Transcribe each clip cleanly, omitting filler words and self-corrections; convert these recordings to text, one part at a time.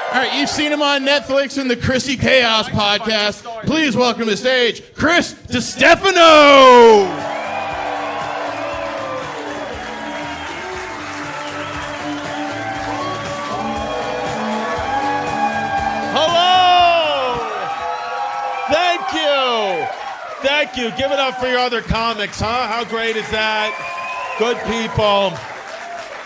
All right, you've seen him on Netflix in the Chrissy Chaos podcast. Please welcome to the stage, Chris Distefano. Hello! Thank you. Give it up for your other comics, huh? How great is that? Good people.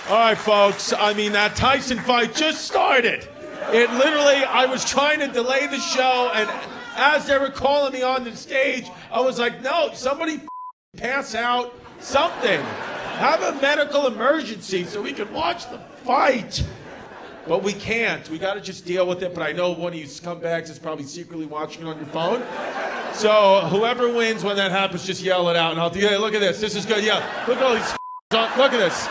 All right, folks. I mean, that Tyson fight just started. It literally, I was trying to delay the show, and as they were calling me on the stage, I was like, no, somebody pass out, something. Have a medical emergency so we can watch the fight. But we can't. We got to just deal with it. But I know one of you scumbags is probably secretly watching it on your phone. So whoever wins when that happens, just yell it out. And I'll do, yeah, look at this. This is good. Yeah, look at all these look at this.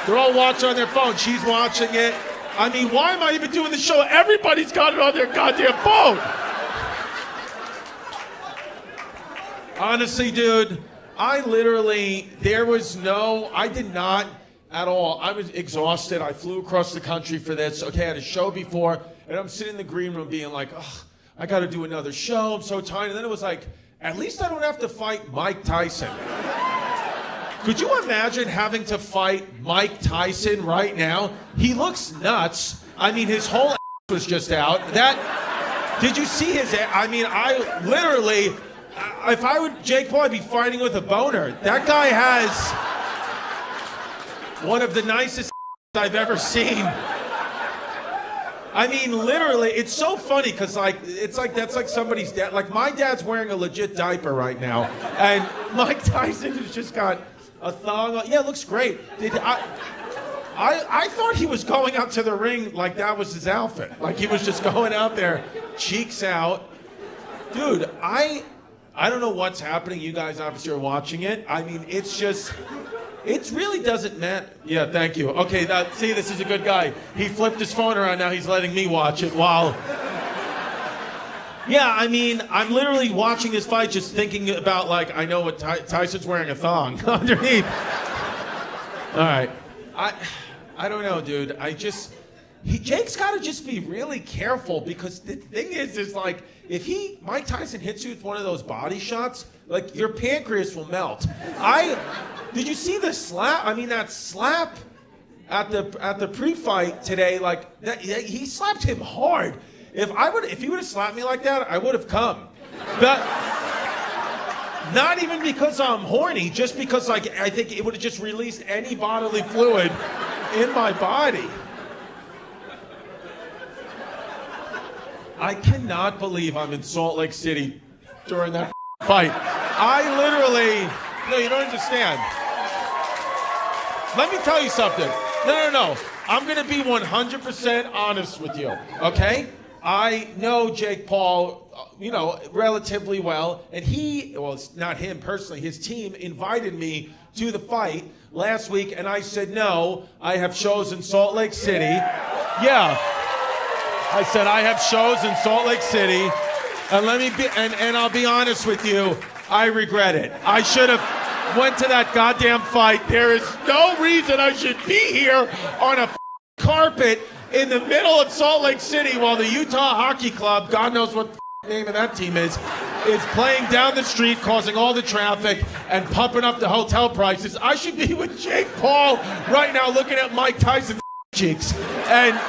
They're all watching on their phone. She's watching it. I mean, why am I even doing the show? Everybody's got it on their goddamn phone. Honestly, dude, I did not at all. I was exhausted. I flew across the country for this. Okay, I had a show before, and I'm sitting in the green room being like, ugh, I got to do another show. I'm so tired. And then it was like, at least I don't have to fight Mike Tyson. Could you imagine having to fight Mike Tyson right now? He looks nuts. I mean, his whole was just out. Did you see his? I mean, if I were Jake Paul, I'd be fighting with a boner. That guy has one of the nicest I've ever seen. I mean, literally, it's so funny because that's like somebody's dad. Like my dad's wearing a legit diaper right now, and Mike Tyson has just got a thong on. Yeah, it looks great. I thought he was going out to the ring like that was his outfit. Like he was just going out there, cheeks out. Dude, I don't know what's happening. You guys obviously are watching it. I mean, it really doesn't matter. Yeah, thank you. Okay, see, this is a good guy. He flipped his phone around, now he's letting me watch it while... Yeah, I mean, I'm literally watching this fight just thinking about, like, I know what Tyson's wearing a thong underneath. All right. I don't know, dude. Jake's got to just be really careful because the thing is like, if Mike Tyson hits you with one of those body shots, like, your pancreas will melt. Did you see the slap? I mean, that slap at the pre-fight today, like, he slapped him hard. If he would have slapped me like that, I would have come. But not even because I'm horny, just because, like, I think it would have just released any bodily fluid in my body. I cannot believe I'm in Salt Lake City during that fight. No, you don't understand. Let me tell you something. No. I'm going to be 100% honest with you, okay? I know Jake Paul, relatively well, and it's not him personally, his team invited me to the fight last week, and I said, no, I have shows in Salt Lake City. Yeah. I said, I have shows in Salt Lake City, and I'll be honest with you, I regret it. I should have went to that goddamn fight. There is no reason I should be here on a carpet in the middle of Salt Lake City while the Utah Hockey Club, God knows what the name of that team is playing down the street, causing all the traffic and pumping up the hotel prices. I should be with Jake Paul right now looking at Mike Tyson's cheeks. And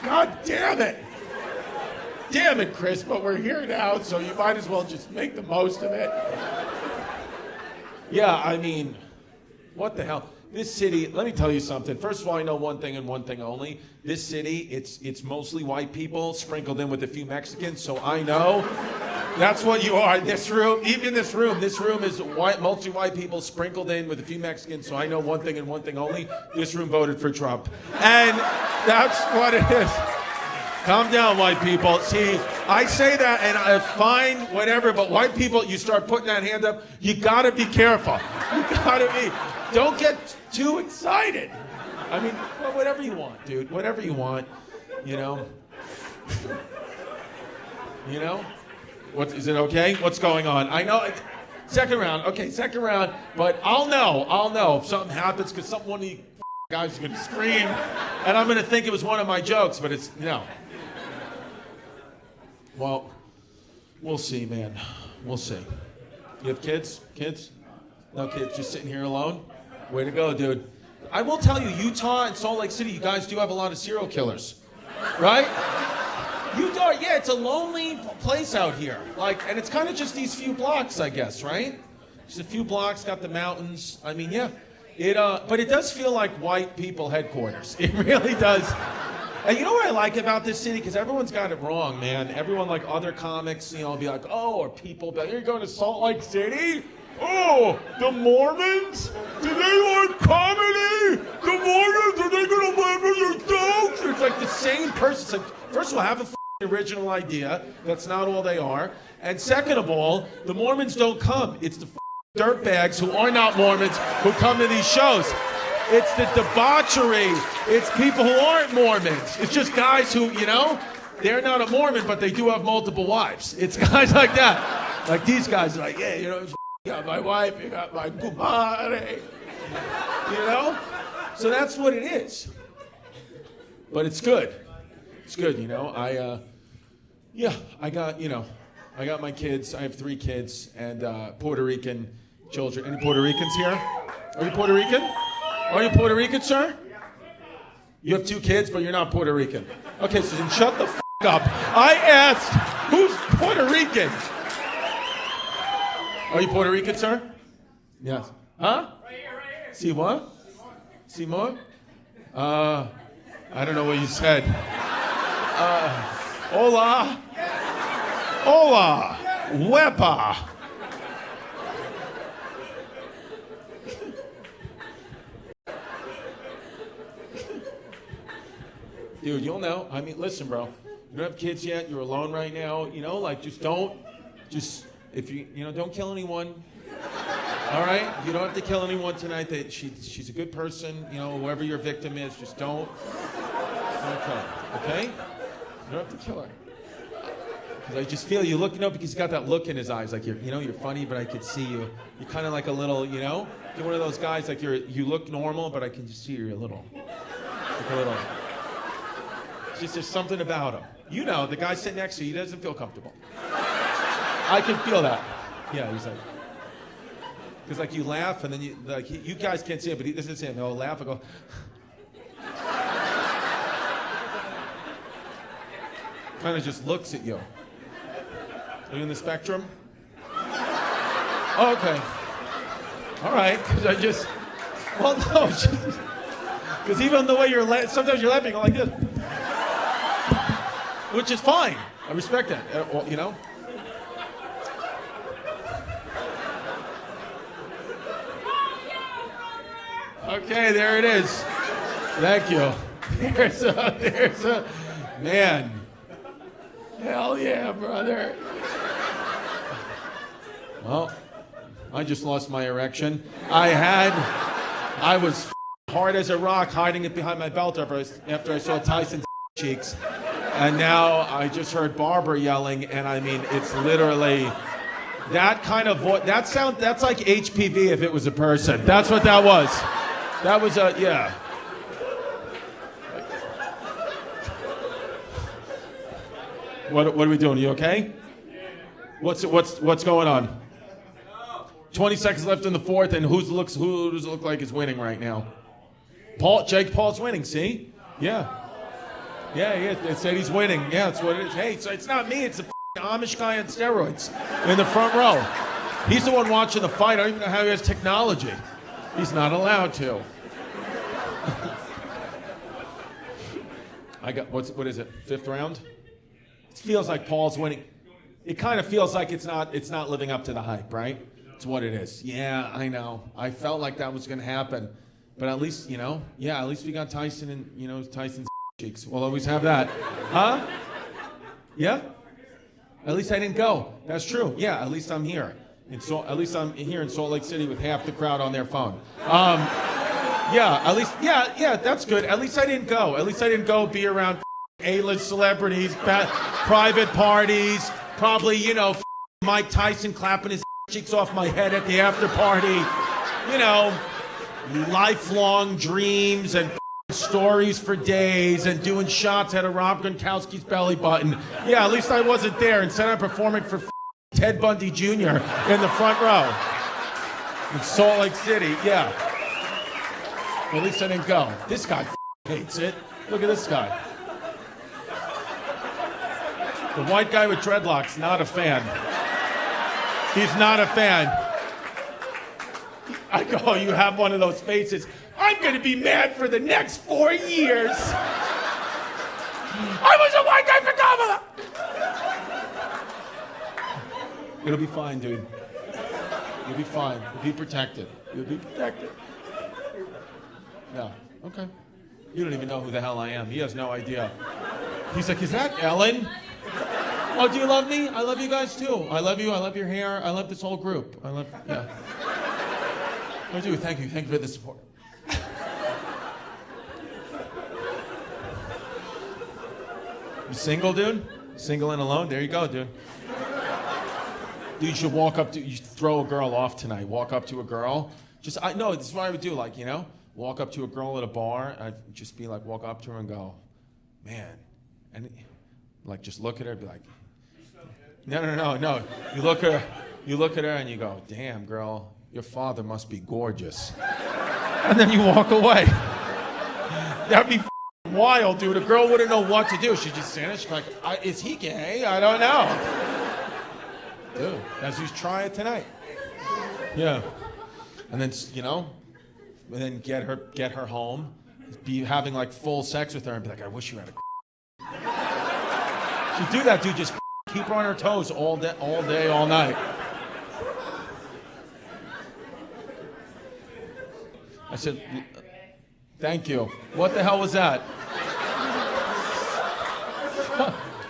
God damn it. Damn it, Chris, but we're here now, so you might as well just make the most of it. Yeah, I mean, what the hell? This city, let me tell you something. First of all, I know one thing and one thing only. This city, it's mostly white people sprinkled in with a few Mexicans, so I know that's what you are. This room is mostly white people sprinkled in with a few Mexicans, so I know one thing and one thing only. This room voted for Trump. And that's what it is. Calm down, white people. See, I say that, and fine, whatever, but white people, you start putting that hand up, you gotta be careful. Don't get too excited. I mean, well, whatever you want, dude. Whatever you want, you know? Is it okay? What's going on? I know, second round, but I'll know if something happens, because one of you guy's gonna scream, and I'm gonna think it was one of my jokes, but it's no. Well, we'll see, man. We'll see. You have kids? Kids? No kids, just sitting here alone? Way to go, dude. I will tell you, Utah and Salt Lake City, you guys do have a lot of serial killers, right? Utah, yeah, it's a lonely place out here. Like, and it's kind of just these few blocks, I guess, right? Just a few blocks, got the mountains. I mean, yeah. But it does feel like white people headquarters. It really does. And you know what I like about this city? Because everyone's got it wrong, man. Everyone, like other comics, will be like, oh, or people, but you're going to Salt Lake City? Oh, the Mormons? Do they like comedy? The Mormons, are they going to laugh at your jokes? It's like the same person. It's like, first of all, have a original idea. That's not all they are. And second of all, the Mormons don't come. It's the dirtbags who are not Mormons who come to these shows. It's the debauchery. It's people who aren't Mormons. It's just guys who, they're not a Mormon, but they do have multiple wives. It's guys like that. Like these guys are like, yeah, you got my wife, you got my kumare. So that's what it is. But it's good. It's good, I got my kids. I have 3 kids and Puerto Rican children. Any Puerto Ricans here? Are you Puerto Rican? Are you Puerto Rican, sir? You have 2 kids, but you're not Puerto Rican. Okay, so then shut the up. I asked, who's Puerto Rican? Are you Puerto Rican, sir? Yes. Huh? Right here. See what? See more? I don't know what you said. Hola. Hola. Wepa. Dude, you'll know. I mean, listen, bro. You don't have kids yet. You're alone right now. If you don't kill anyone. All right? You don't have to kill anyone tonight. She's a good person. Whoever your victim is, just don't kill her. Okay? You don't have to kill her. Because I just feel you look, because he's got that look in his eyes, like you're funny, but I could see you. You're kind of like a little, you're one of those guys like you look normal, but I can just see you're a little. Just there's something about him. The guy sitting next to you, he doesn't feel comfortable. I can feel that. Yeah, he's like, because like you laugh and then you guys can't see it, but he doesn't say it. No, laugh. I go. Kind of just looks at you. Are you in the spectrum? Oh, okay. All right, because because even the way sometimes you're laughing like this. Which is fine. I respect that, Okay, there it is. Thank you. There's a man. Hell yeah, brother. Well, I just lost my erection. I was hard as a rock hiding it behind my belt after I saw Tyson's cheeks. And now I just heard Barbara yelling, and I mean, it's literally that kind of voice. That's like HPV if it was a person. That's what that was. That was yeah. What are we doing? You okay? What's going on? 20 seconds left in the fourth, and who does it look like is winning right now? Jake Paul's winning. See? Yeah. Yeah, it said he's winning. Yeah, that's what it is. Hey, so it's not me. It's the Amish guy on steroids in the front row. He's the one watching the fight. I don't even know how he has technology. He's not allowed to. I got what is it? 5th round? It feels like Paul's winning. It kind of feels like it's not living up to the hype, right? It's what it is. Yeah, I know. I felt like that was going to happen, but at least at least we got Tyson and Tyson's cheeks. We'll always have that. Huh? Yeah? At least I didn't go. That's true. Yeah, at least I'm here. At least I'm here in Salt Lake City with half the crowd on their phone. Yeah, at least, yeah, that's good. At least I didn't go. At least I didn't go be around A-list celebrities, private parties, probably, Mike Tyson clapping his cheeks off my head at the after party. lifelong dreams and stories for days and doing shots out of Rob Gronkowski's belly button. Yeah, at least I wasn't there. Instead, I'm performing for Ted Bundy Jr. in the front row in Salt Lake City. Yeah. Well, at least I didn't go. This guy hates it. Look at this guy. The white guy with dreadlocks, not a fan. He's not a fan. I go, oh, you have one of those faces. I'm going to be mad for the next 4 years. I was a white guy for Kamala. It'll be fine, dude. You'll be fine. You'll be protected. You'll be protected. Yeah, okay. You don't even know who the hell I am. He has no idea. He's like, is that Ellen? Oh, do you love me? I love you guys too. I love you. I love your hair. I love this whole group. Yeah. I do. Thank you. Thank you for the support. You single, dude? Single and alone? There you go, dude. Dude, you should you should throw a girl off tonight. Walk up to a girl. This is what I would do, walk up to a girl at a bar, and I'd just be like, walk up to her and go, man, and just look at her and be like, no. You look at her and you go, damn, girl, your father must be gorgeous. And then you walk away. That'd be wild, dude. A girl wouldn't know what to do. She'd just stand there, she'd be like, is he gay? I don't know. Dude, that's who's try it tonight. Yeah. And then, and then get her home, be having full sex with her and be like, I wish you had a She'd do that, dude. Just keep her on her toes all day, all night. I said, thank you. What the hell was that?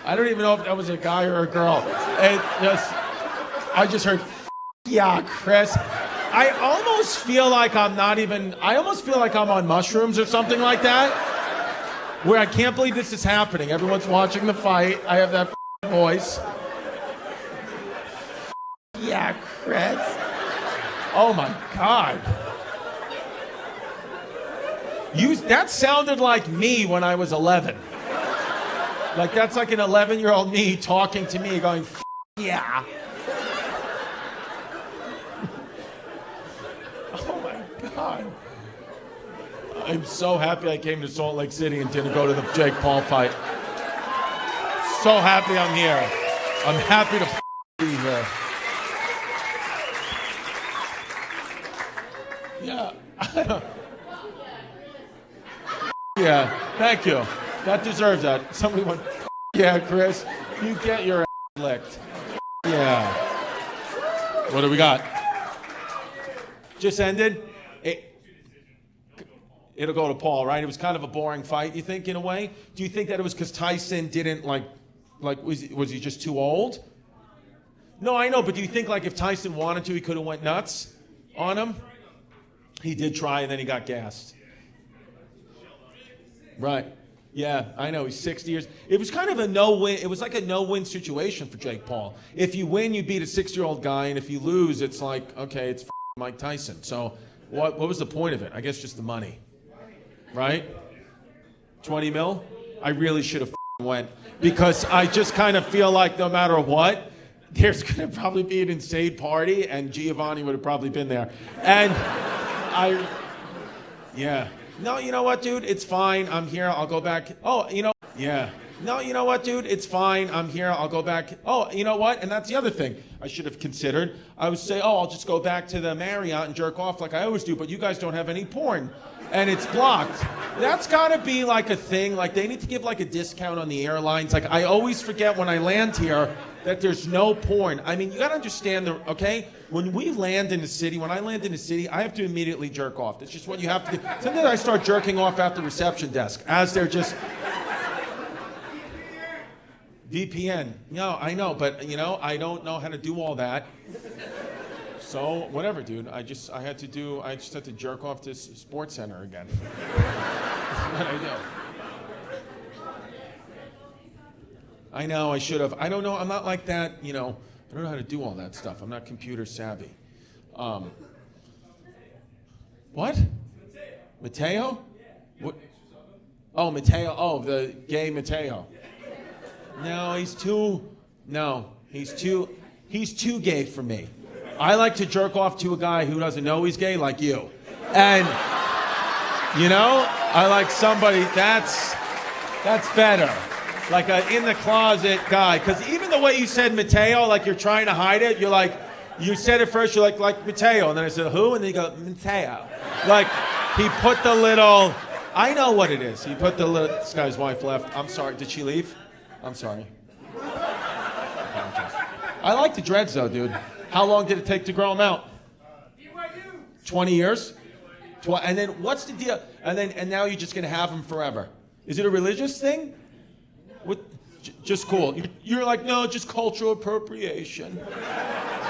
I don't even know if that was a guy or a girl. I just heard, yeah, Chris. I almost feel like I'm on mushrooms or something like that, where I can't believe this is happening. Everyone's watching the fight. I have that voice. Yeah, Chris. Oh my God. That sounded like me when I was 11. That's like an 11-year-old me talking to me going, yeah. Oh my God. I'm so happy I came to Salt Lake City and didn't go to the Jake Paul fight. So happy I'm here. I'm happy to be here. Yeah. Yeah, thank you. That deserves that. Somebody went, yeah, Chris, you get your ass licked. Yeah. What do we got? Just ended? It'll go to Paul, right? It was kind of a boring fight, you think, in a way? Do you think that it was because Tyson didn't, was he just too old? No, I know, but do you think, if Tyson wanted to, he could have went nuts on him? He did try, and then he got gassed. Right. Yeah, I know. He's 60 years. It was kind of a no-win. It was like a no-win situation for Jake Paul. If you win, you beat a 60-year-old guy, and if you lose, it's okay, it's Mike Tyson. So what was the point of it? I guess just the money. Right? 20 mil? I really should have went, because I just kind of feel like no matter what, there's going to probably be an insane party, and Giovanni would have probably been there. And yeah. No, you know what, dude? It's fine. I'm here. I'll go back. Oh, yeah. No, you know what, dude? It's fine. I'm here. I'll go back. Oh, you know what? And that's the other thing I should have considered. I would say, I'll just go back to the Marriott and jerk off like I always do, but you guys don't have any porn. And it's blocked. That's got to be a thing. They need to give a discount on the airlines. I always forget when I land here that there's no porn. I mean, you got to understand okay? When I land in the city, I have to immediately jerk off. That's just what you have to do. Sometimes I start jerking off at the reception desk as they're just... VPN. No, I know, but, I don't know how to do all that. So, whatever, dude. I just had to jerk off to Sports Center again. That's what I do. I know, I should have. I don't know, I'm not like that, I don't know how to do all that stuff. I'm not computer savvy. What? Mateo? What? Oh, Mateo. Oh, the gay Mateo. No, he's too gay for me. I like to jerk off to a guy who doesn't know he's gay, like you. And, you know, I like somebody that's better. Like a in the closet guy. Because even the way you said Mateo, like you're trying to hide it, you're like, you said it first, you're like Mateo. And then I said, who? And then you go, Mateo. Like, he put the little, I know what it is. He put the little, this guy's wife left. I'm sorry, did she leave? I'm sorry. I like the dreads though, dude. How long did it take to grow them out? 20 years? And then what's the deal? And now you're just gonna have them forever. Is it a religious thing? Just cool. You're like, no, just cultural appropriation.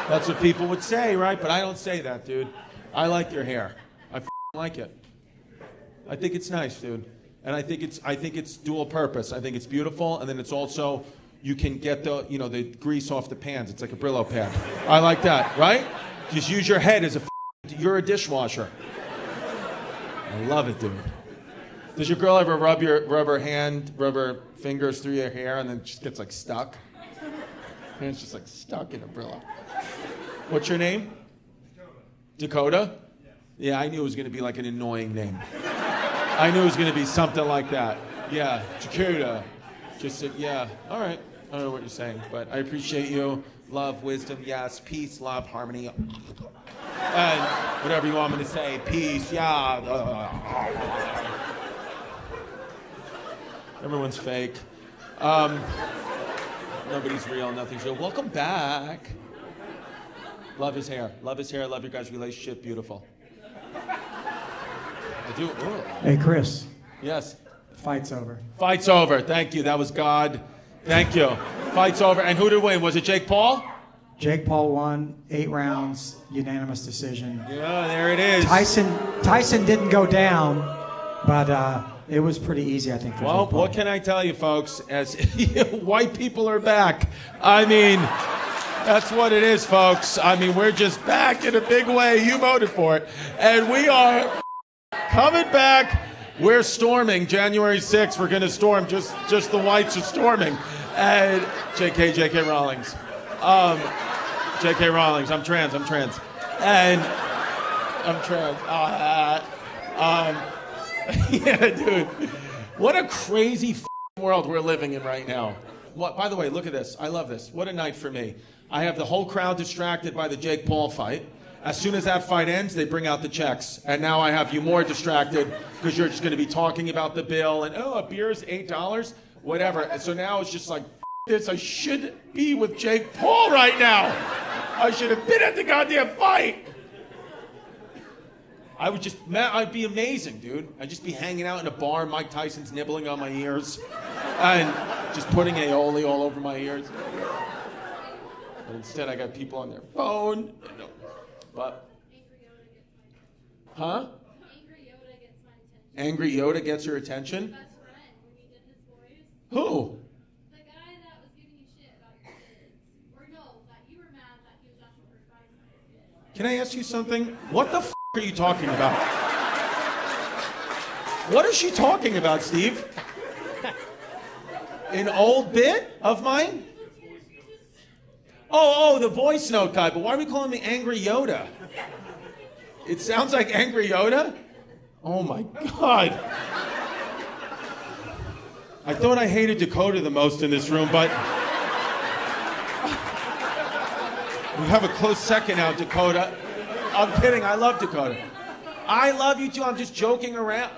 That's what people would say, right? But I don't say that, dude. I like your hair. I like it. I think it's nice, dude. And I think it's dual purpose. I think it's beautiful, and then it's also, you can get the grease off the pans. It's like a Brillo pad. I like that, right? Just use your head as you're a dishwasher. I love it, dude. Does your girl ever rub her fingers through your hair and then it just gets like stuck? And it's just like stuck in a Brillo. What's your name? Dakota? Yeah, I knew it was going to be like an annoying name. I knew it was going to be something like that. Yeah, Dakota. Just yeah, all right. I don't know what you're saying, but I appreciate you. Love, wisdom, yes. Peace, love, harmony. And whatever you want me to say. Peace, yeah. Everyone's fake. Nobody's real, nothing's real. Welcome back. Love his hair. Love his hair. Love your guys' relationship. Beautiful. I do. Ooh. Hey, Chris. Yes. Fight's over. Fight's over. Thank you. That was God. Thank you. Fight's over. And who did win? Was it Jake Paul? Jake Paul won 8 rounds, unanimous decision. Yeah, there it is. Tyson didn't go down, but it was pretty easy, I think, for Well, Jake Paul. what can I tell you, folks? As white people are back. I mean, that's what it is, folks. I mean, we're just back in a big way. You voted for it. And we are coming back. We're storming. January 6th, we're going to storm. Just the whites are storming. And JK Rawlings. JK Rawlings. I'm trans. And I'm trans. Yeah, dude. What a crazy world we're living in right now. By the way, look at this. I love this. What a night for me. I have the whole crowd distracted by the Jake Paul fight. As soon as that fight ends, they bring out the checks. And now I have you more distracted because you're just going to be talking about the bill and, oh, a beer is $8, whatever. And so now it's just like, this. I should be with Jake Paul right now. I should have been at the goddamn fight. I'd be amazing, dude. I'd just be hanging out in a bar, Mike Tyson's nibbling on my ears, and just putting aioli all over my ears. But instead, I got people on their phone. But, huh? Angry Yoda gets your attention? Who? The guy that was giving you shit about your kids. Or no, that you were mad that he was asking for advice on your kids. Can I ask you something? What the f*** are you talking about? What is she talking about, Steve? An old bit of mine? Oh, the voice note guy. But why are we calling me Angry Yoda? It sounds like Angry Yoda? Oh my God. I thought I hated Dakota the most in this room, but we have a close second now, Dakota. I'm kidding. I love Dakota. I love you too. I'm just joking around.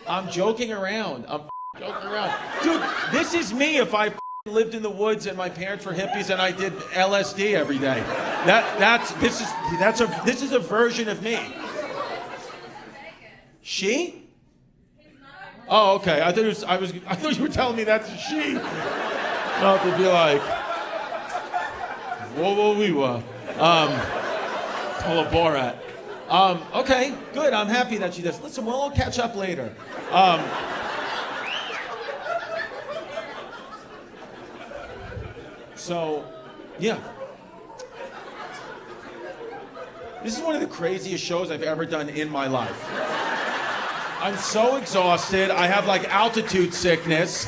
I'm joking around. Dude, this is me if I lived in the woods and my parents were hippies and I did LSD every day. This is a version of me. She? Oh, okay. I thought you were telling me that's a she. Not to be like, whoa, we were. Tola Borat. Okay, good. I'm happy that she does. Listen, we'll all catch up later. So, yeah. This is one of the craziest shows I've ever done in my life. I'm so exhausted. I have like altitude sickness.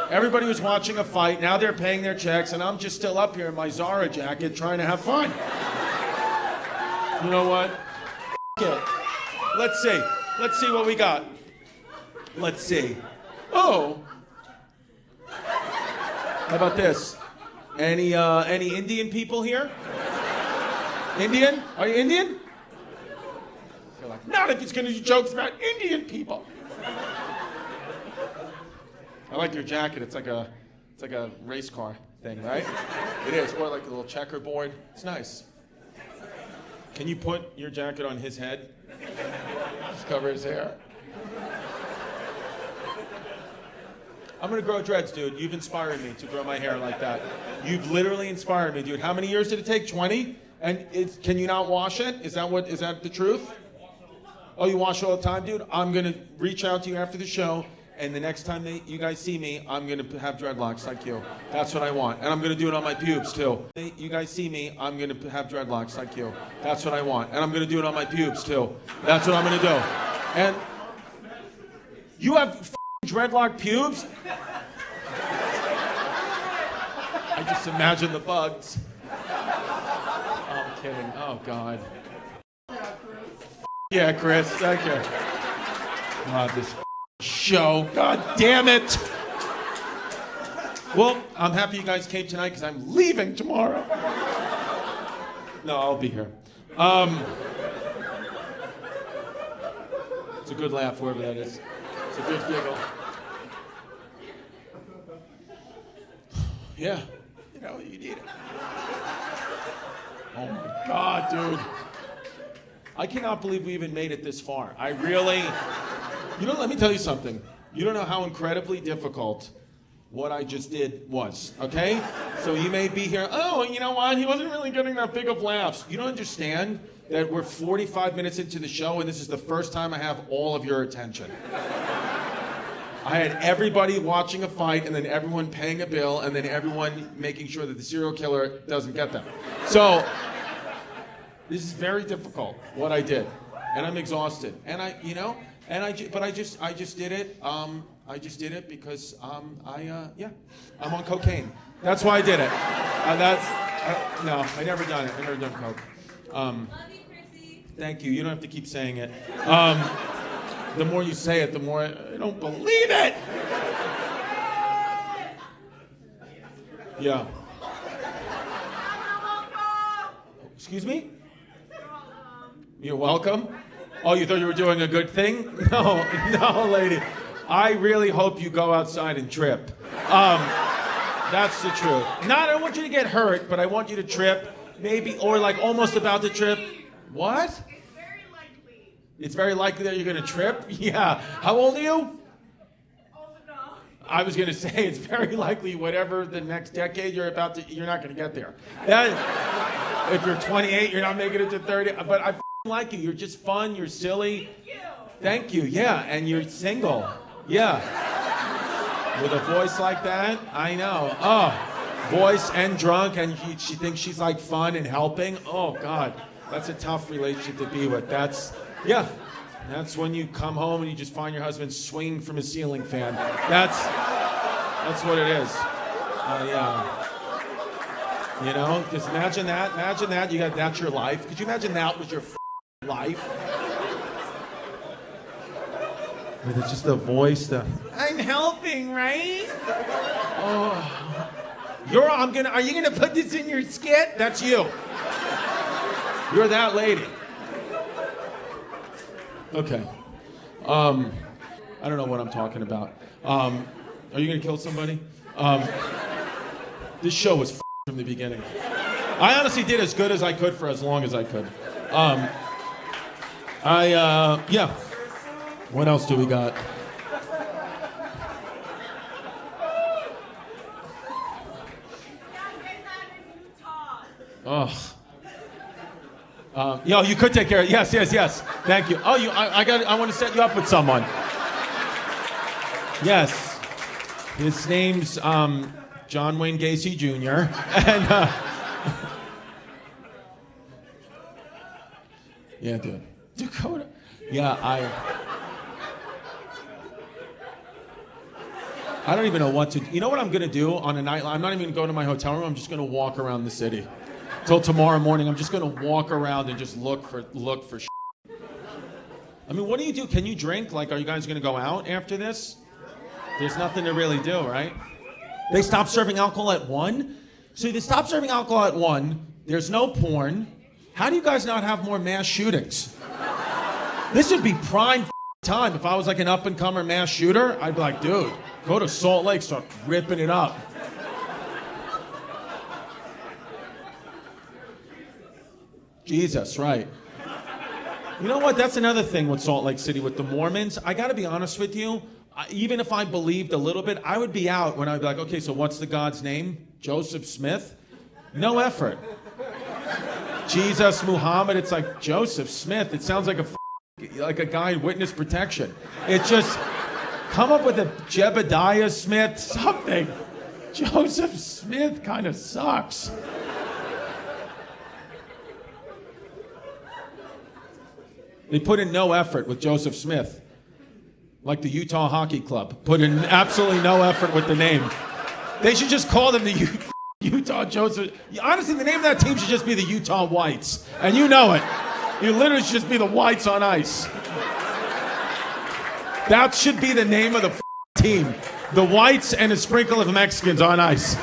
Everybody was watching a fight. Now they're paying their checks, and I'm just still up here in my Zara jacket trying to have fun. You know what? It. Let's see. Let's see what we got. Let's see. Oh. How about this? Any Indian people here? Indian? Are you Indian? They're like, not if it's going to do jokes about Indian people. I like your jacket. It's like a race car thing, right? It is. Or like a little checkerboard. It's nice. Can you put your jacket on his head? Just cover his hair. I'm gonna grow dreads, dude. You've inspired me to grow my hair like that. You've literally inspired me, dude. How many years did it take? 20? And can you not wash it? Is that the truth? Oh, you wash it all the time, dude? I'm gonna reach out to you after the show, and the next time you guys see me, I'm gonna have dreadlocks like you. That's what I want. And I'm gonna do it on my pubes, too. You guys see me, I'm gonna have dreadlocks like you. That's what I want. And I'm gonna do it on my pubes, too. That's what I'm gonna do. And you have dreadlock pubes? I just imagine the bugs. Oh, I'm kidding. Oh, God. Yeah, Chris. Thank you. God, this show. God damn it. Well, I'm happy you guys came tonight because I'm leaving tomorrow. No, I'll be here. It's a good laugh, whoever that is. It's a good giggle. Yeah. You know, you need it. Oh my God, dude. I cannot believe we even made it this far. I really... You know, let me tell you something. You don't know how incredibly difficult what I just did was, okay? So you may be here, oh, you know what? He wasn't really getting that big of laughs. You don't understand that we're 45 minutes into the show and this is the first time I have all of your attention. I had everybody watching a fight and then everyone paying a bill and then everyone making sure that the serial killer doesn't get them. So this is very difficult, what I did. And I'm exhausted. And I just did it. I just did it because I'm on cocaine. That's why I did it. No, I never done it. I never done coke. Love you, Chrissy. Thank you. You don't have to keep saying it. The more you say it, the more I don't believe it. Yeah. Excuse me? You're welcome. Oh, you thought you were doing a good thing? No, lady. I really hope you go outside and trip. That's the truth. I don't want you to get hurt, but I want you to trip, maybe, or like almost about to trip. What? It's very likely. It's very likely that you're gonna trip? Yeah. How old are you? Old enough. I was gonna say it's very likely whatever the next decade you're not gonna get there. If you're 28, you're not making it to 30. But I like you. You're just fun. You're silly. Thank you. Thank you. Yeah, and you're single. Yeah. With a voice like that, I know. Oh, voice and drunk, and she thinks she's like fun and helping. Oh God, that's a tough relationship to be with. That's when you come home and you just find your husband swinging from a ceiling fan. That's what it is. Yeah. You know, just imagine that. Imagine that. That's your life. Could you imagine that was your life? With just the voice, I'm helping, right? Oh. Are you gonna put this in your skit? That's you. You're that lady. Okay. I don't know what I'm talking about. Are you gonna kill somebody? This show was from the beginning. I honestly did as good as I could for as long as I could. Yeah. What else do we got? Oh. Yo, you could take care of it. Yes. Thank you. Oh, I want to set you up with someone. Yes. His name's John Wayne Gacy Jr. And yeah, dude. Dakota. Yeah, I don't even know what to. You know what I'm gonna do on a night? I'm not even gonna go to my hotel room. I'm just gonna walk around the city till tomorrow morning. I'm just gonna walk around and just look for. Shit. I mean, what do you do? Can you drink? Like, are you guys gonna go out after this? There's nothing to really do, right? They stopped serving alcohol at 1. So they stopped serving alcohol at 1. There's no porn. How do you guys not have more mass shootings? This would be prime time. If I was like an up-and-comer mass shooter, I'd be like, dude, go to Salt Lake, start ripping it up. Jesus, right. You know what? That's another thing with Salt Lake City, with the Mormons. I gotta be honest with you. Even if I believed a little bit, I would be out when I'd be like, okay, so what's the God's name? Joseph Smith? No effort. Jesus, Muhammad, it's like Joseph Smith. It sounds like a guy in witness protection. It's just, come up with a Jebediah Smith, something. Joseph Smith kind of sucks. They put in no effort with Joseph Smith. Like the Utah Hockey Club. Put in absolutely no effort with the name. They should just call them the Utah Joseph. Honestly, the name of that team should just be the Utah Whites. And you know it. You literally should just be the Whites on ice. That should be the name of the team. The Whites and a sprinkle of Mexicans on ice.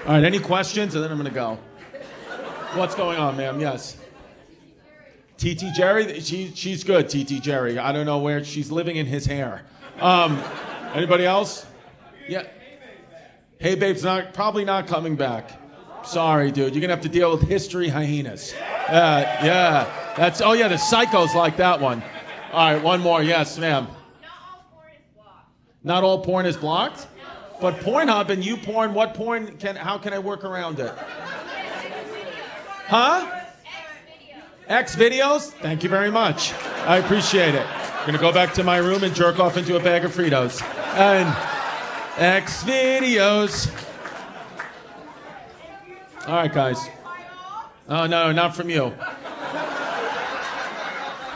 All right, any questions? And then I'm going to go. What's going on, ma'am? Yes. TT Jerry, she's good, TT Jerry. I don't know where, she's living in his hair. Anybody else? Yeah. Hey Babe's probably not coming back. Sorry, dude. You're going to have to deal with history hyenas. Yeah. The psychos like that one. All right, one more. Yes, ma'am. Not all porn is blocked? But Pornhub and YouPorn, what porn, how can I work around it? Huh? X videos? Thank you very much. I appreciate it. I'm gonna go back to my room and jerk off into a bag of Fritos. And X videos. All right, guys. Oh, no, not from you.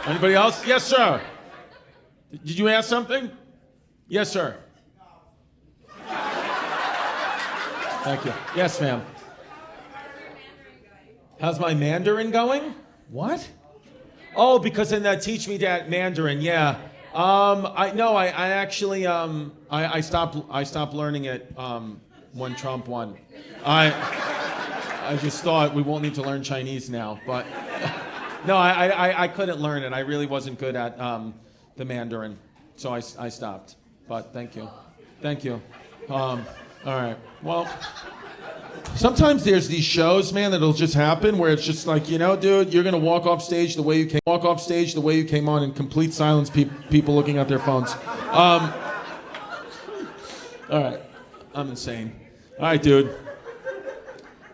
Anybody else? Yes, sir. Did you ask something? Yes, sir. Thank you. Yes, ma'am. How's my Mandarin going? What? Oh, because in that Teach Me That Mandarin, yeah. I actually stopped learning it when Trump won. I just thought we won't need to learn Chinese now, but no, I couldn't learn it. I really wasn't good at the Mandarin, so I stopped. But thank you. All right. Well. Sometimes there's these shows, man, that'll just happen where it's just like, you know, dude, you're gonna walk off stage the way you came on in complete silence, people looking at their phones. All right, I'm insane. All right, dude.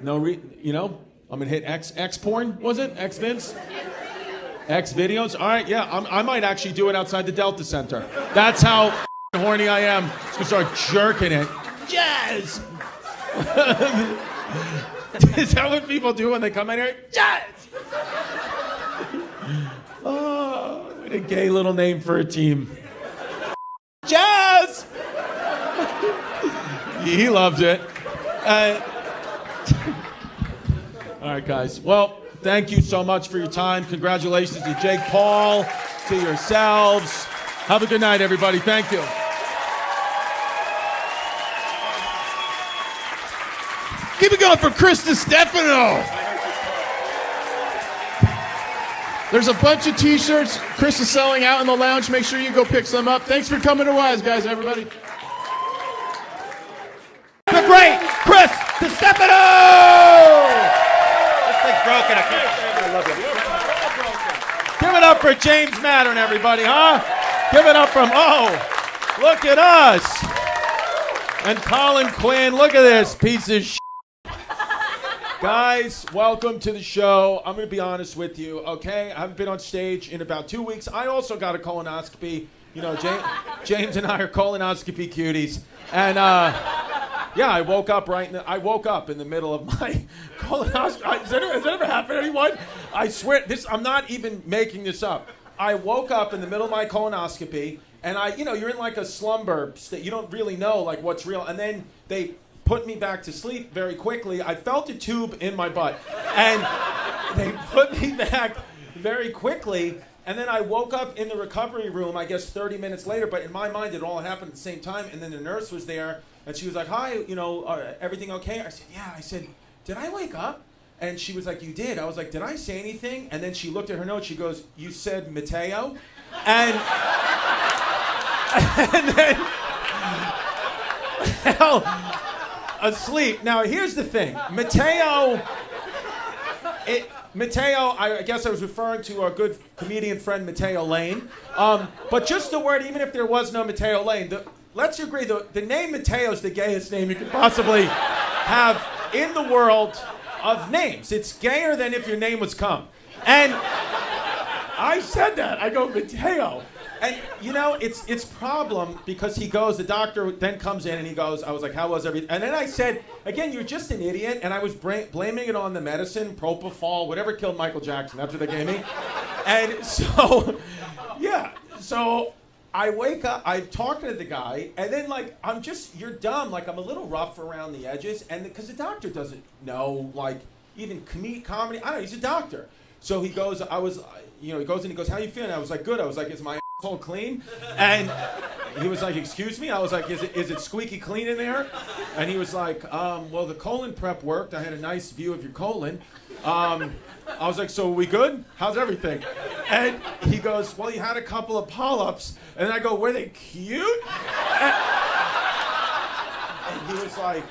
I'm gonna hit X porn. Was it X Vince? X videos. All right, yeah, I might actually do it outside the Delta Center. That's how horny I am. Just gonna start jerking it. Jazz. Is that what people do when they come in here? Jazz! Oh, what a gay little name for a team. Jazz! He loves it. All right, guys. Well, thank you so much for your time. Congratulations to Jake Paul, to yourselves. Have a good night, everybody. Thank you. Keep it going for Chris Distefano. There's a bunch of t-shirts Chris is selling out in the lounge. Make sure you go pick some up. Thanks for coming to Wise Guys, everybody. The great Chris Distefano! This thing's broken. I love it. Give it up for James Mattern, everybody, huh? Give it up from, look at us. And Colin Quinn, look at this piece of shit. Guys, welcome to the show. I'm going to be honest with you, okay? I haven't been on stage in about 2 weeks. I also got a colonoscopy. You know, James and I are colonoscopy cuties. And, I woke up in the middle of my colonoscopy. Has that ever happened to anyone? I swear, I'm not even making this up. I woke up in the middle of my colonoscopy, And you're in like a slumber state. You don't really know like what's real. And then they put me back to sleep very quickly. I felt a tube in my butt. And they put me back very quickly. And then I woke up in the recovery room, I guess 30 minutes later. But in my mind, it all happened at the same time. And then the nurse was there. And she was like, hi, everything okay? I said, yeah. I said, did I wake up? And she was like, you did. I was like, did I say anything? And then she looked at her notes. She goes, you said Mateo? And then, hell, asleep. Now, here's the thing. Mateo, I guess I was referring to our good comedian friend Mateo Lane. But just the word, even if there was no Mateo Lane, let's agree, the name Mateo is the gayest name you could possibly have in the world of names. It's gayer than if your name was cum. And I said that. I go, Mateo. And, it's problem because he goes, the doctor then comes in and he goes, I was like, how was everything? And then I said, again, you're just an idiot. And I was blaming it on the medicine, propofol, whatever killed Michael Jackson. That's what they gave me. And so, yeah. So I wake up, I'm talking to the guy, and then, you're dumb. Like, I'm a little rough around the edges. And because the doctor doesn't know, even comedy. I don't know, he's a doctor. So he goes, he goes in, he goes, how you feeling? I was like, good. I was like, is my asshole clean? And he was like, excuse me? I was like, is it squeaky clean in there? And he was like, well, the colon prep worked. I had a nice view of your colon. I was like, so are we good? How's everything? And he goes, well, you had a couple of polyps. And I go, were they cute? And he was like,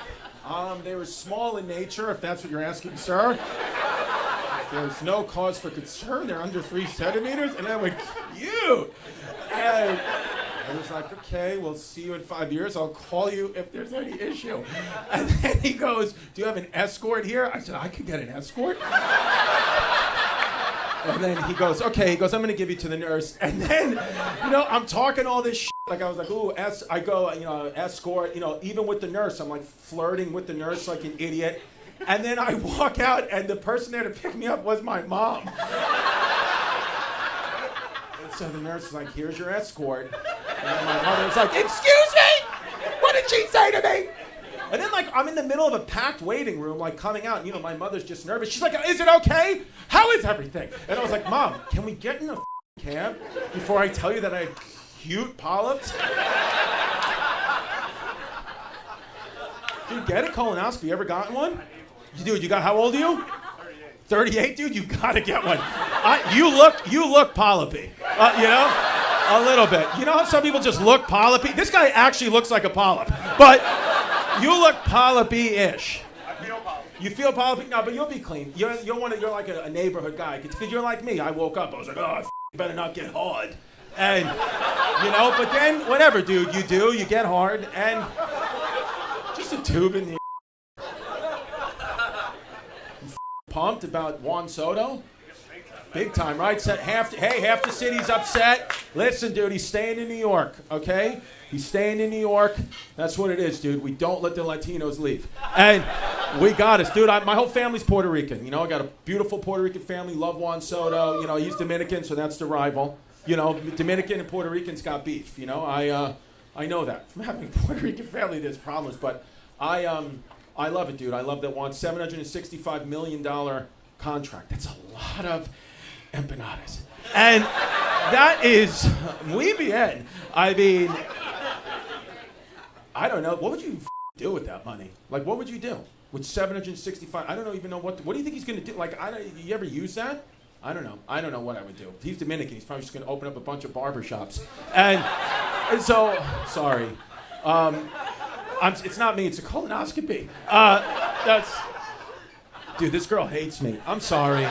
they were small in nature, if that's what you're asking, sir. There's no cause for concern. They're under 3 centimeters. And I went, cute. And I was like, okay, we'll see you in 5 years. I'll call you if there's any issue. And then he goes, do you have an escort here? I said, I could get an escort. And then he goes, okay. He goes, I'm going to give you to the nurse. And then, I'm talking all this shit. Like, I was like, ooh, I go, escort. Even with the nurse, I'm like flirting with the nurse like an idiot. And then I walk out, and the person there to pick me up was my mom. And so the nurse is like, here's your escort. And my mother was like, excuse me? What did she say to me? And then, I'm in the middle of a packed waiting room, coming out. My mother's just nervous. She's like, is it okay? How is everything? And I was like, Mom, can we get in a cab before I tell you that I had cute polyps? Dude, get a colonoscopy. You ever gotten one? Dude, how old are you? 38, dude? You gotta get one. You look polypy. A little bit. You know how some people just look polypy? This guy actually looks like a polyp. But you look polypy-ish. I feel polypy. You feel polypy? No, but you'll be clean. You're like a neighborhood guy. Because you're like me. I woke up. I was like, oh, better not get hard. And, but then, whatever, dude. You get hard. And just a tube in the pumped about Juan Soto? Big time, right? Half the city's upset. Listen, dude, he's staying in New York, okay? He's staying in New York. That's what it is, dude. We don't let the Latinos leave. And we got us. Dude, my whole family's Puerto Rican. I got a beautiful Puerto Rican family. Love Juan Soto. He's Dominican, so that's the rival. Dominican and Puerto Ricans got beef. I know that. From having a Puerto Rican family, there's problems. But I love it, dude. I love that Juan. $765 million contract. That's a lot of empanadas. And that is muy bien. I mean, I don't know. What would you do with that money? What would you do with 765? I don't even know what do you think he's going to do? You ever use that? I don't know. I don't know what I would do. He's Dominican. He's probably just going to open up a bunch of barbershops. And so, sorry. It's not me. It's a colonoscopy. Dude, this girl hates me. I'm sorry.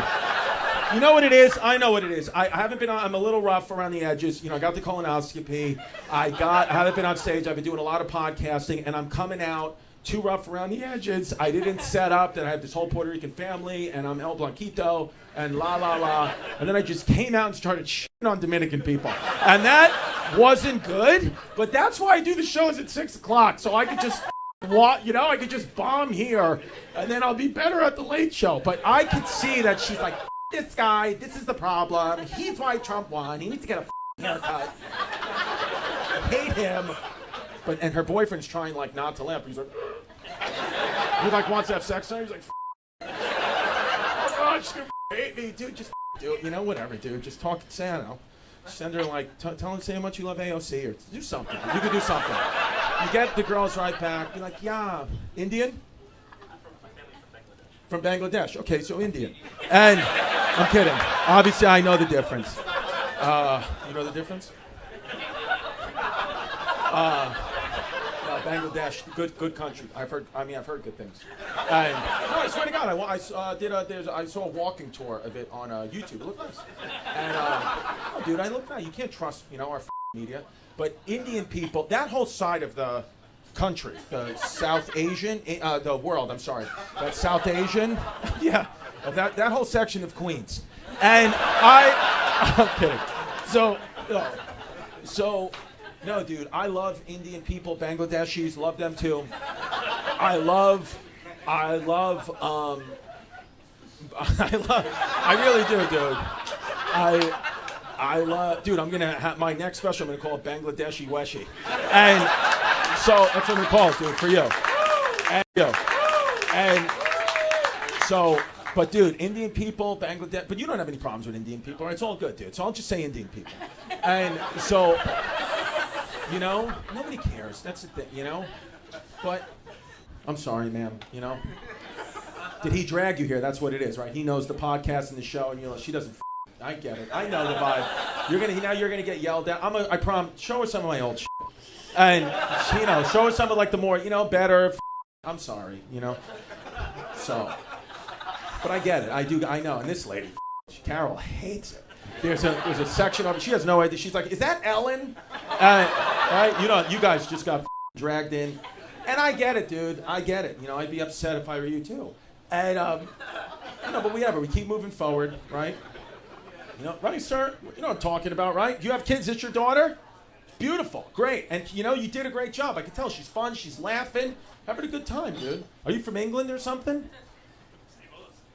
You know what it is? I know what it is. I haven't been on. I'm a little rough around the edges. I got the colonoscopy. I haven't been on stage. I've been doing a lot of podcasting, and I'm coming out too rough around the edges. I didn't set up that I have this whole Puerto Rican family, and I'm El Blanquito, and la la la. And then I just came out and started shitting on Dominican people, and that wasn't good. But that's why I do the shows at 6 o'clock, so I could just I could just bomb here, and then I'll be better at the Late Show. But I could see that she's like, this guy, this is the problem. He's why Trump won. He needs to get a haircut. hate him. And her boyfriend's trying like not to laugh. He's like, he like wants to have sex with her. He's like, oh God, she's gonna hate me, dude. Just do it, you know, whatever, dude. Just talk to Sano. Send her like, tell her say how much you love AOC or do something. You could do something. You get the girls right back. Be like, yeah, Indian. From Bangladesh. Okay, so Indian. And I'm kidding. Obviously, I know the difference. You know the difference? Bangladesh, good country. I've heard good things. And no, I swear to God, I saw a walking tour of it on YouTube. It looked nice. And oh, dude, I look nice. You can't trust, our media. But Indian people, that whole side of the country, the South Asian, the world. I'm sorry, that South Asian, yeah, that whole section of Queens. And I'm kidding. So. No, dude, I love Indian people, Bangladeshis, love them too. I really do, dude. I love, dude, I'm gonna have my next special, I'm gonna call it Bangladeshi Weshi. And so, that's what we call it, dude, for you. And so, but dude, Indian people, Bangladesh, but you don't have any problems with Indian people, right? It's all good, dude. So I'll just say Indian people. And so, nobody cares. That's the thing, But, I'm sorry, ma'am, Did he drag you here? That's what it is, right? He knows the podcast and the show, and she doesn't. I get it. I know the vibe. You're gonna get yelled at. I promise. Show her some of my old shit, and show her some of like the more, better. I'm sorry, So, but I get it. I know. And this lady, Carol, hates it. There's a section of it. She has no idea. She's like, is that Ellen? Right? You guys just got dragged in. And I get it, dude. I get it. I'd be upset if I were you too. And, but we keep moving forward, right? Right, sir? You know what I'm talking about, right? You have kids. It's your daughter? Beautiful. Great. And, you did a great job. I can tell she's fun. She's laughing. Having a good time, dude. Are you from England or something?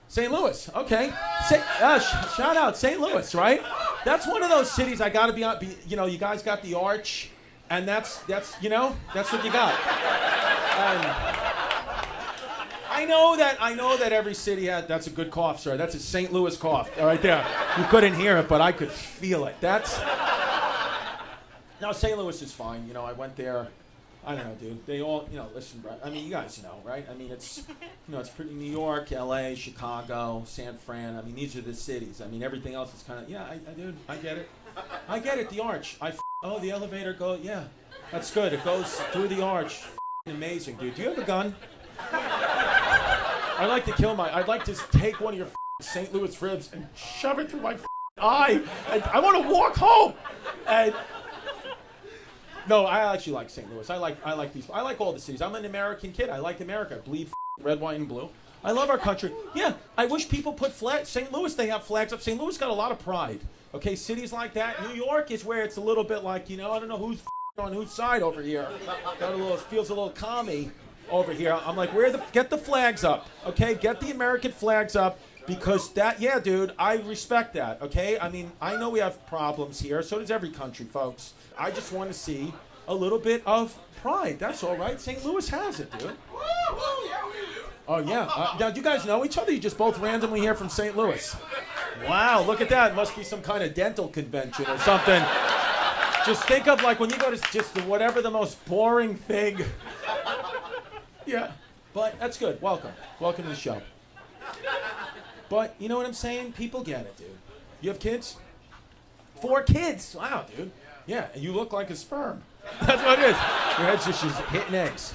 St. Louis, okay. Shout out St. Louis, right? That's one of those cities I gotta be on. You guys got the arch, and that's that's what you got. And I know that every city had. That's a good cough, sir. That's a St. Louis cough, right there. You couldn't hear it, but I could feel it. No, St. Louis is fine. I went there. I don't know, dude. They all, listen, bro. I mean, you guys know, right? I mean, it's pretty New York, L.A., Chicago, San Fran. I mean, these are the cities. I mean, everything else is kind of, dude, I get it. I get it, the arch. The elevator goes, yeah, that's good. It goes through the arch. Amazing, dude. Do you have a gun? I'd like to take one of your St. Louis ribs and shove it through my eye. And I want to walk home. And no, I actually like St. Louis. I like these. I like all the cities. I'm an American kid. I like America. I bleed red, white, and blue. I love our country. Yeah, I wish people put flags. St. Louis, they have flags up. St. Louis got a lot of pride. Okay, cities like that. New York is where it's a little bit like, I don't know who's on whose side over here. Feels a little commie over here. I'm like, get the flags up. Okay, get the American flags up. Because dude, I respect that, okay? I mean, I know we have problems here. So does every country, folks. I just want to see a little bit of pride. That's all right. St. Louis has it, dude. Oh, yeah. Now, do you guys know each other? You just both randomly here from St. Louis. Wow, look at that. It must be some kind of dental convention or something. Just think of like when you go to just whatever the most boring thing. Yeah. But that's good. Welcome. Welcome to the show. But you know what I'm saying? People get it, dude. You have kids? 4 kids. Wow, dude. Yeah, and you look like a sperm. That's what it is. Your head's just hitting eggs.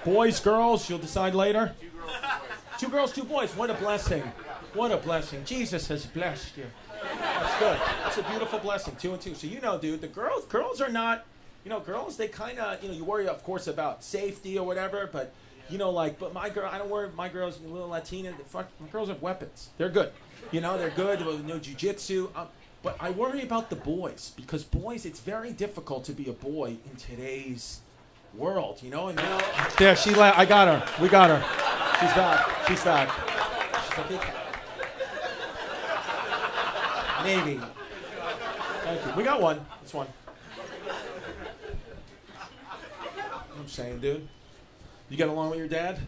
Boys, girls, you'll decide later. 2 girls, 2 boys. What a blessing. What a blessing. Jesus has blessed you. That's good. That's a beautiful blessing. 2 and 2. So dude, the girls are not, girls, they kind of, you worry, of course, about safety or whatever, but but my girl, I don't worry. My girls, a little Latina. My girls have weapons. They're good. They're good. No jiu-jitsu. But I worry about the boys because boys, it's very difficult to be a boy in today's world. And there I got her. We got her. She's back. She's back. Maybe. Thank you. We got one. It's one. I'm saying, dude. You get along with your dad?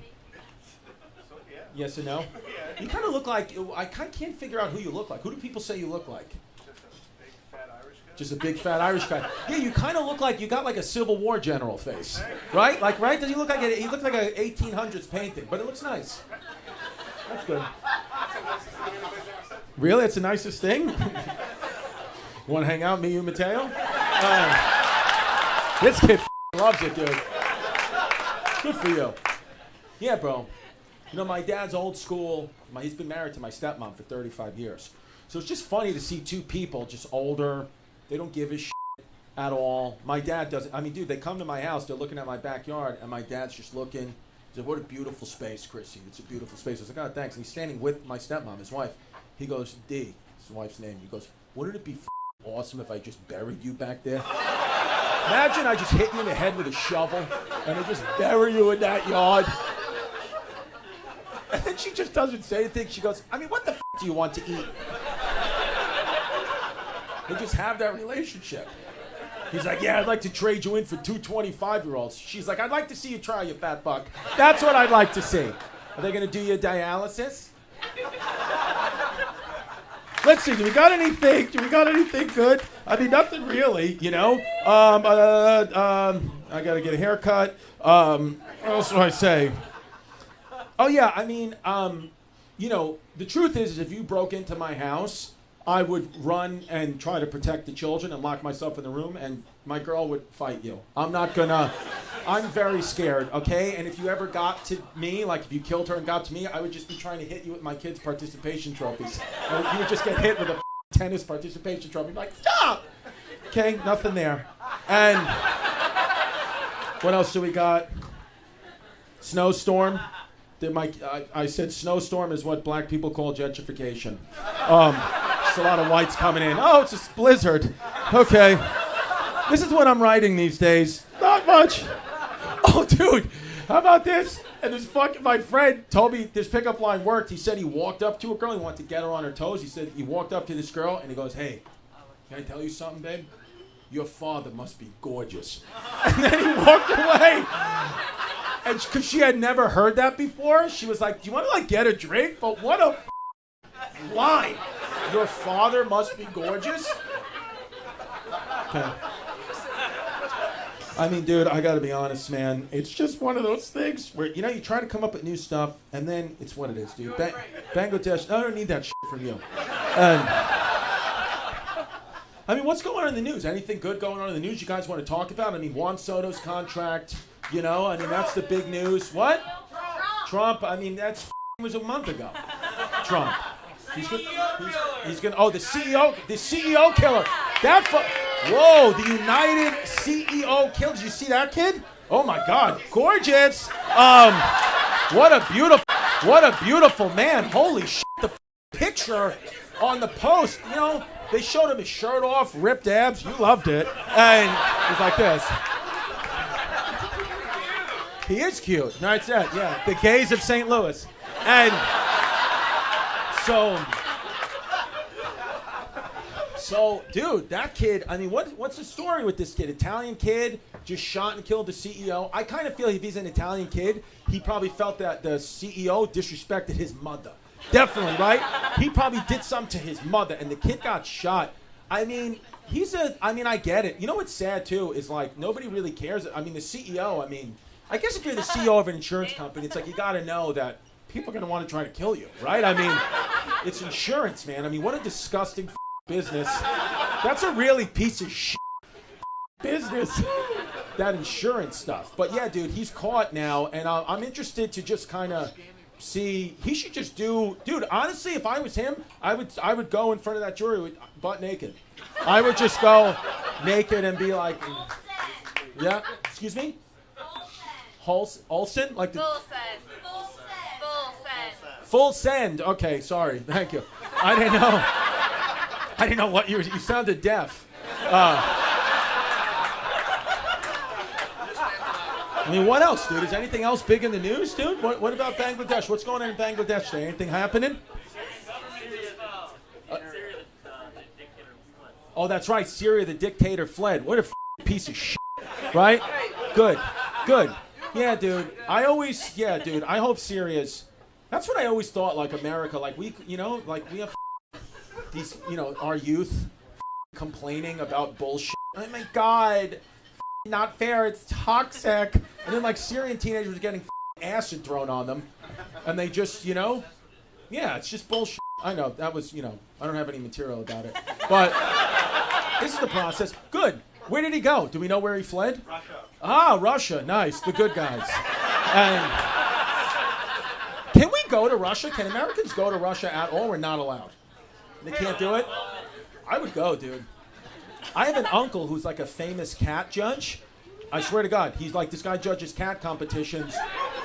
Yes and no? You kind of look like, I can't figure out who you look like. Who do people say you look like? Just a big fat Irish guy. Yeah, you kind of look like you got like a Civil War general face, right? Like, right? Does he look like he looks like a 1800s painting? But it looks nice. That's good. Really? It's the nicest thing? You want to hang out, me, you, Mateo? This kid loves it, dude. Good for you. Yeah, bro. You know, my dad's old school. He's been married to my stepmom for 35 years. So it's just funny to see two people just older. They don't give a shit at all. My dad doesn't. I mean, dude, they come to my house. They're looking at my backyard, and my dad's just looking. He's like, what a beautiful space, Chrissy. It's a beautiful space. I was like, oh, thanks. And he's standing with my stepmom, his wife. He goes, D, his wife's name. He goes, wouldn't it be awesome if I just buried you back there? Imagine I just hit you in the head with a shovel, and I just bury you in that yard. And then she just doesn't say anything. She goes, I mean, what the do you want to eat? They just have that relationship. He's like, yeah, I'd like to trade you in for two 25-year-olds. She's like, I'd like to see you try, you fat fuck. That's what I'd like to see. Are they going to do you dialysis? Let's see, do we got anything good? I mean, nothing really, you know. I got to get a haircut. What else do I say? Oh, yeah, I mean, you know, the truth is if you broke into my house, I would run and try to protect the children and lock myself in the room, and my girl would fight you. I'm very scared, okay? And if you ever got to me, like if you killed her and got to me, I would just be trying to hit you with my kids' participation trophies. You would just get hit with a tennis participation trophy. Like, stop! Okay, nothing there. And what else do we got? Snowstorm. I said snowstorm is what black people call gentrification. Just a lot of whites coming in. Oh, it's a blizzard. Okay. This is what I'm writing these days. Not much. Oh, dude, how about this? And my friend told me this pickup line worked. He said he walked up to a girl. He wanted to get her on her toes. He said he walked up to this girl and he goes, hey, can I tell you something, babe? Your father must be gorgeous. And then he walked away. And because she had never heard that before, she was like, do you want to like get a drink? But what a line. Your father must be gorgeous? Okay. I mean, dude, I gotta be honest, man. It's just one of those things where, you know, you try to come up with new stuff, and then it's what it is, dude. Bangladesh, I don't need that shit from you. I mean, what's going on in the news? Anything good going on in the news you guys want to talk about? I mean, Juan Soto's contract, you know, I mean, that's the big news. What? Trump, I mean, that's was a month ago. Trump. He's gonna, oh, the CEO killer. Whoa, the United CEO killer. Did you see that kid? Oh my God, gorgeous. What a beautiful man. Holy shit, the picture on the post, you know, they showed him his shirt off, ripped abs. You loved it. And he's like this. He is cute. That's it, yeah. The gays of St. Louis. And so, dude, that kid, I mean, what's the story with this kid? Italian kid, just shot and killed the CEO. I kind of feel if he's an Italian kid, he probably felt that the CEO disrespected his mother. Definitely, right? He probably did something to his mother, and the kid got shot. I mean, I get it. You know what's sad, too, is like, nobody really cares. I mean, the CEO, I mean, I guess if you're the CEO of an insurance company, it's like you got to know that people are going to want to try to kill you, right? I mean, it's insurance, man. I mean, what a disgusting business. That's a really piece of shit business, that insurance stuff. But yeah, dude, he's caught now, and I'm interested to just kind of see. He should just do, dude, honestly, if I was him, I would go in front of that jury with butt naked. I would just go naked and be like, yeah, excuse me? Olsen? Like the Full send. Okay, sorry. Thank you. I didn't know what you sounded deaf. I mean, what else, dude? Is anything else big in the news, dude? What about Bangladesh? What's going on in Bangladesh today? Anything happening? Oh, that's right. Syria, the dictator fled. What a piece of shit, right? Good. Good. Yeah, dude. I hope Syria's. That's what I always thought. Like America, like we have these, our youth complaining about bullshit. Oh my God, not fair. It's toxic. And then like Syrian teenagers are getting acid thrown on them, and they just, it's just bullshit. I know that was, I don't have any material about it, but this is the process. Good. Where did he go? Do we know where he fled? Russia. Ah, Russia. Nice. The good guys. And can we go to Russia? Can Americans go to Russia at all? We're not allowed. They can't do it? I would go, dude. I have an uncle who's like a famous cat judge. I swear to God, he's like, this guy judges cat competitions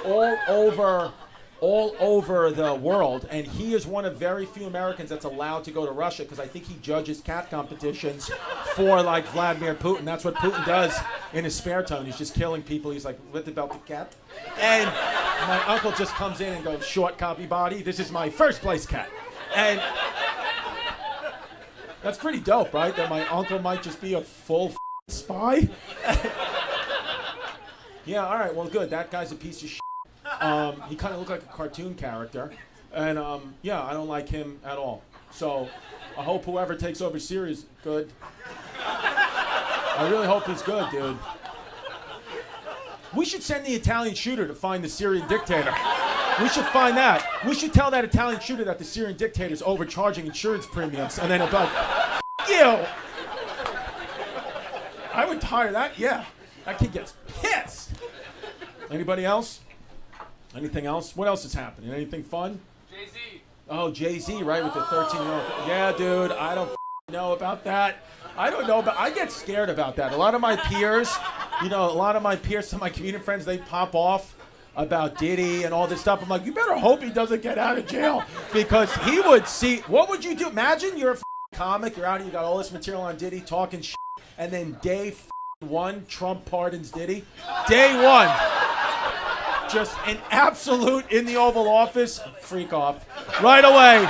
all over the world, and he is one of very few Americans that's allowed to go to Russia because I think he judges cat competitions for like Vladimir Putin. That's what Putin does in his spare time. He's just killing people. He's like, what about the cat? And my uncle just comes in and goes, short copy body, this is my first place cat. And that's pretty dope, right? That my uncle might just be a full spy. Yeah, all right, well, good. That guy's a piece of shit. He kind of looked like a cartoon character. And, I don't like him at all. So I hope whoever takes over Syria is good. I really hope he's good, dude. We should send the Italian shooter to find the Syrian dictator. We should find that. We should tell that Italian shooter that the Syrian dictator is overcharging insurance premiums. And then he'll be like, F*** you! I would hire that, yeah. That kid gets pissed. Anybody else? Anything else? What else is happening? Anything fun? Jay-Z. Oh, Jay-Z, right, with the 13-year-old. Yeah, dude, I don't know about that. I don't know, but I get scared about that. A lot of my peers, some of my comedian friends, they pop off about Diddy and all this stuff. I'm like, you better hope he doesn't get out of jail because he would see. What would you do? Imagine you're a comic, you're out here, you got all this material on Diddy, talking shit, and then day one, Trump pardons Diddy. Day one. Just an absolute in the Oval Office freak off right away.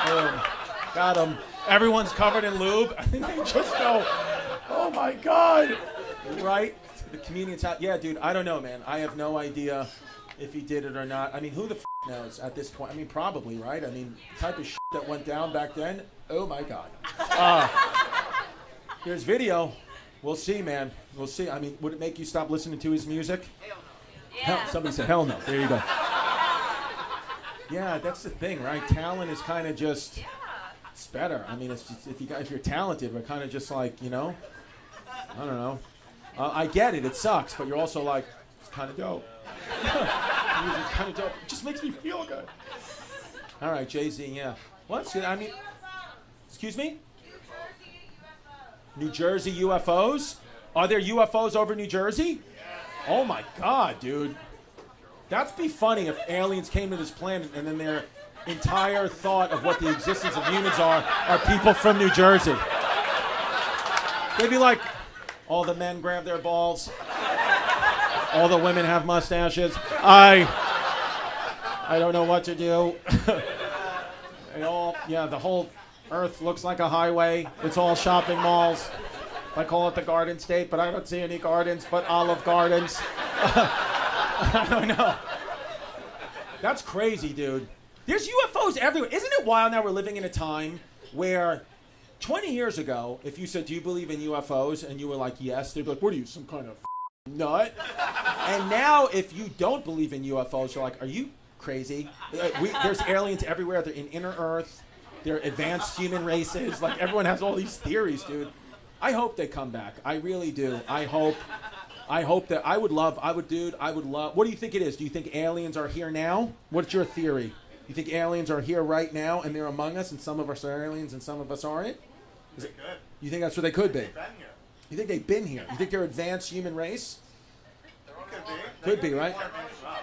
Boom. Got him. Everyone's covered in lube. And they just go, oh my God. Right? The comedian's out. Yeah, dude, I don't know, man. I have no idea if he did it or not. I mean, who the knows at this point? I mean, probably, right? I mean, the type of shit that went down back then. Oh my God. Here's video. We'll see, man. We'll see. I mean, would it make you stop listening to his music? Hell, somebody said, hell no. There you go. Yeah, that's the thing, right? Talent is kind of just, it's better. I mean, it's just, if you're talented, we're kind of just like, I don't know. I get it. It sucks, but you're also like, it's kind of dope. It's kind of dope. It just makes me feel good. All right, Jay-Z, yeah. Well, that's good. I mean, excuse me? New Jersey UFOs? Are there UFOs over New Jersey? Oh my God, dude. That'd be funny if aliens came to this planet and then their entire thought of what the existence of humans are people from New Jersey. They'd be like, all the men grab their balls. All the women have mustaches. I don't know what to do. The whole Earth looks like a highway. It's all shopping malls. I call it the Garden State, but I don't see any gardens but Olive Gardens. I don't know. That's crazy, dude. There's UFOs everywhere. Isn't it wild now we're living in a time where 20 years ago, if you said, do you believe in UFOs? And you were like, yes, they'd be like, what are you, some kind of nut? And now if you don't believe in UFOs, you're like, are you crazy? There's aliens everywhere. They're in inner Earth. They're advanced human races. Like, everyone has all these theories, dude. I hope they come back. I really do. I hope that I would love. What do you think it is? Do you think aliens are here now? What's your theory? You think aliens are here right now and they're among us and some of us are aliens and some of us aren't? You think that's what they could be? You think they've been here? You think they're advanced human race? Could be, right?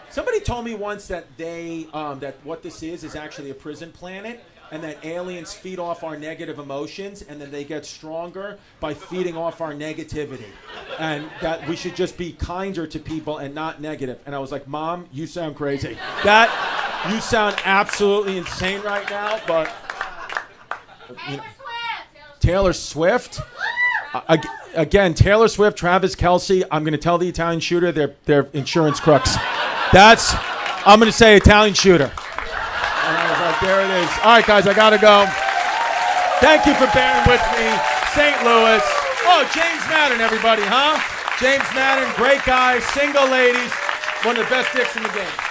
Somebody told me once that that what this is actually a prison planet, and that aliens feed off our negative emotions, and then they get stronger by feeding off our negativity, and that we should just be kinder to people and not negative. And I was like, Mom, you sound crazy. You sound absolutely insane right now, but Taylor Swift? again, Taylor Swift, Travis Kelce. I'm going to tell the Italian shooter they're insurance crooks. I'm going to say Italian shooter. And I was like, there it is. All right, guys, I got to go. Thank you for bearing with me. St. Louis. Oh, James Madden, everybody, huh? James Madden, great guy, single ladies, one of the best dicks in the game.